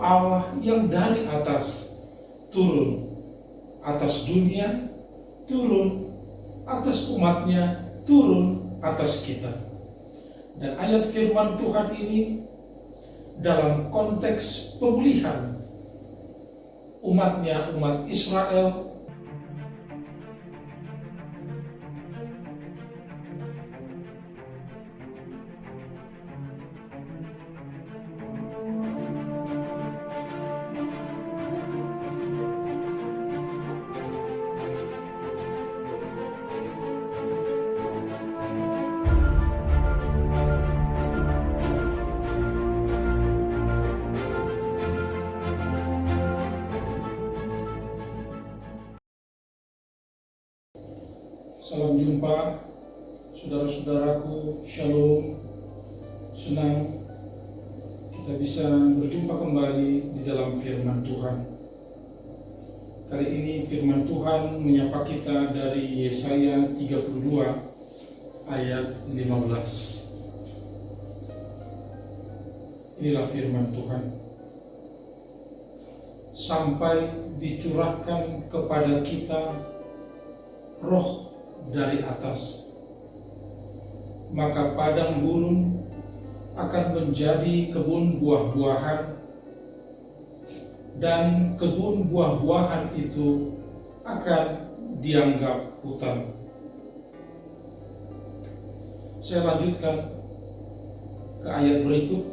Allah yang dari atas turun atas dunia, turun atas umatnya, turun atas kita. Dan ayat firman Tuhan ini dalam konteks pemulihan umatnya, umat Israel, salam jumpa saudara-saudaraku, shalom. Senang kita bisa berjumpa kembali di dalam firman Tuhan. Kali ini firman Tuhan menyapa kita dari Yesaya 32 ayat 15. Inilah firman Tuhan. Sampai dicurahkan kepada kita roh dari atas, maka padang gurun akan menjadi kebun buah-buahan, dan kebun buah-buahan itu akan dianggap hutan. Saya lanjutkan ke ayat berikut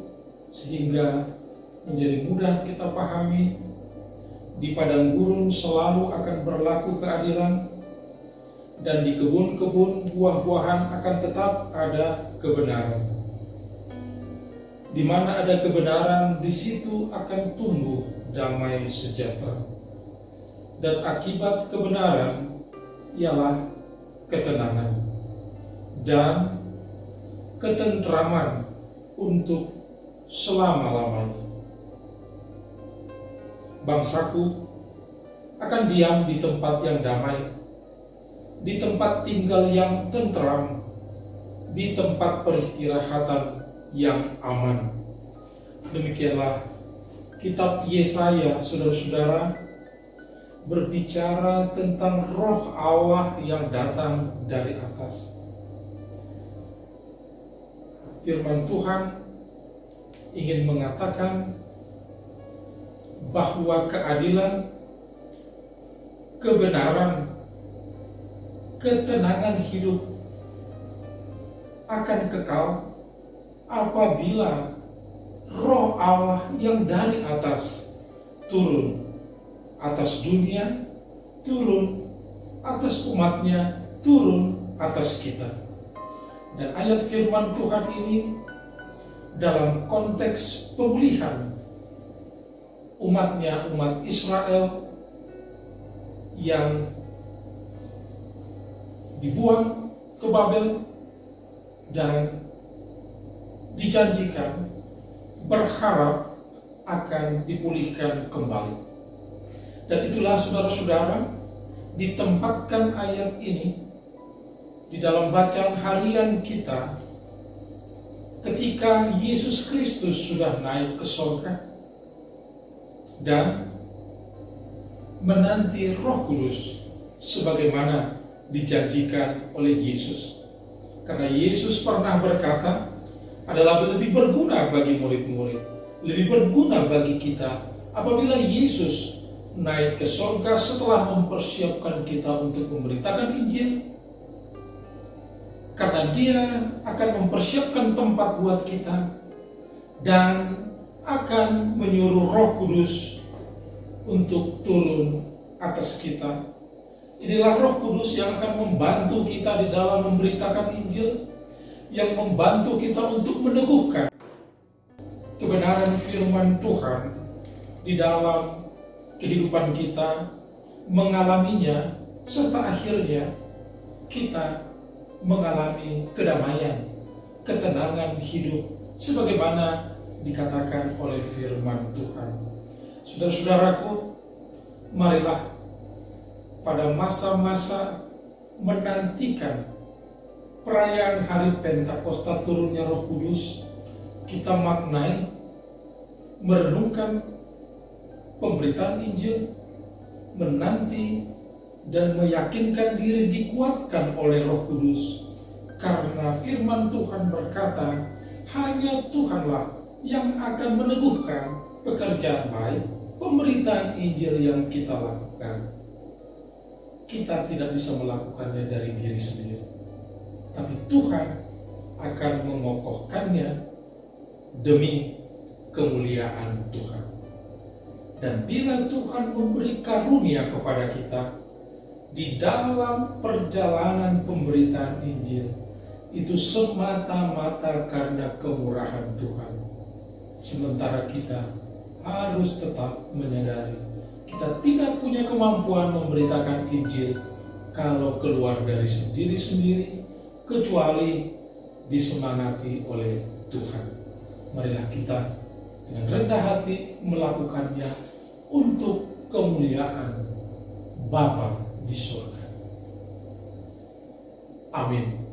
sehingga menjadi mudah kita pahami. Di padang gurun selalu akan berlaku keadilan, dan di kebun-kebun buah-buahan akan tetap ada kebenaran. Di mana ada kebenaran, di situ akan tumbuh damai sejahtera. Dan akibat kebenaran ialah ketenangan dan ketentraman untuk selama-lamanya. Bangsaku akan diam di tempat yang damai, di tempat tinggal yang tentram, di tempat peristirahatan yang aman. Demikianlah kitab Yesaya, saudara-saudara, berbicara tentang roh Allah yang datang dari atas. Firman Tuhan ingin mengatakan bahwa keadilan, kebenaran, ketenangan hidup akan kekal apabila roh Allah yang dari atas turun atas dunia, turun atas umatnya, turun atas kita. Dan ayat firman Tuhan ini dalam konteks pemulihan umatnya, umat Israel yang dibuang ke Babel dan dijanjikan berharap akan dipulihkan kembali. Dan itulah saudara-saudara, ditempatkan ayat ini di dalam bacaan harian kita ketika Yesus Kristus sudah naik ke surga dan menanti Roh Kudus sebagaimana dijanjikan oleh Yesus. Karena Yesus pernah berkata, adalah lebih berguna bagi murid-murid, lebih berguna bagi kita apabila Yesus naik ke surga setelah mempersiapkan kita untuk memberitakan Injil. Karena Dia akan mempersiapkan tempat buat kita dan akan menyuruh Roh Kudus untuk turun atas kita. Inilah Roh Kudus yang akan membantu kita di dalam memberitakan Injil, yang membantu kita untuk meneguhkan kebenaran firman Tuhan di dalam kehidupan kita, mengalaminya, serta akhirnya kita mengalami kedamaian, ketenangan hidup sebagaimana dikatakan oleh firman Tuhan. Saudara-saudaraku, marilah pada masa-masa menantikan perayaan hari Pentakosta turunnya Roh Kudus, kita maknai, merenungkan pemberitaan Injil, menanti dan meyakinkan diri dikuatkan oleh Roh Kudus, karena firman Tuhan berkata, hanya Tuhanlah yang akan meneguhkan pekerjaan baik pemberitaan Injil yang kita lakukan. Kita tidak bisa melakukannya dari diri sendiri, tapi Tuhan akan mengokohkannya demi kemuliaan Tuhan. Dan bila Tuhan memberi karunia kepada kita di dalam perjalanan pemberitaan Injil, itu semata-mata karena kemurahan Tuhan. Sementara kita harus tetap menyadari kita tidak punya kemampuan memberitakan Injil kalau keluar dari sendiri-sendiri, kecuali disemangati oleh Tuhan. Marilah kita dengan rendah hati melakukannya untuk kemuliaan Bapa di surga. Amin.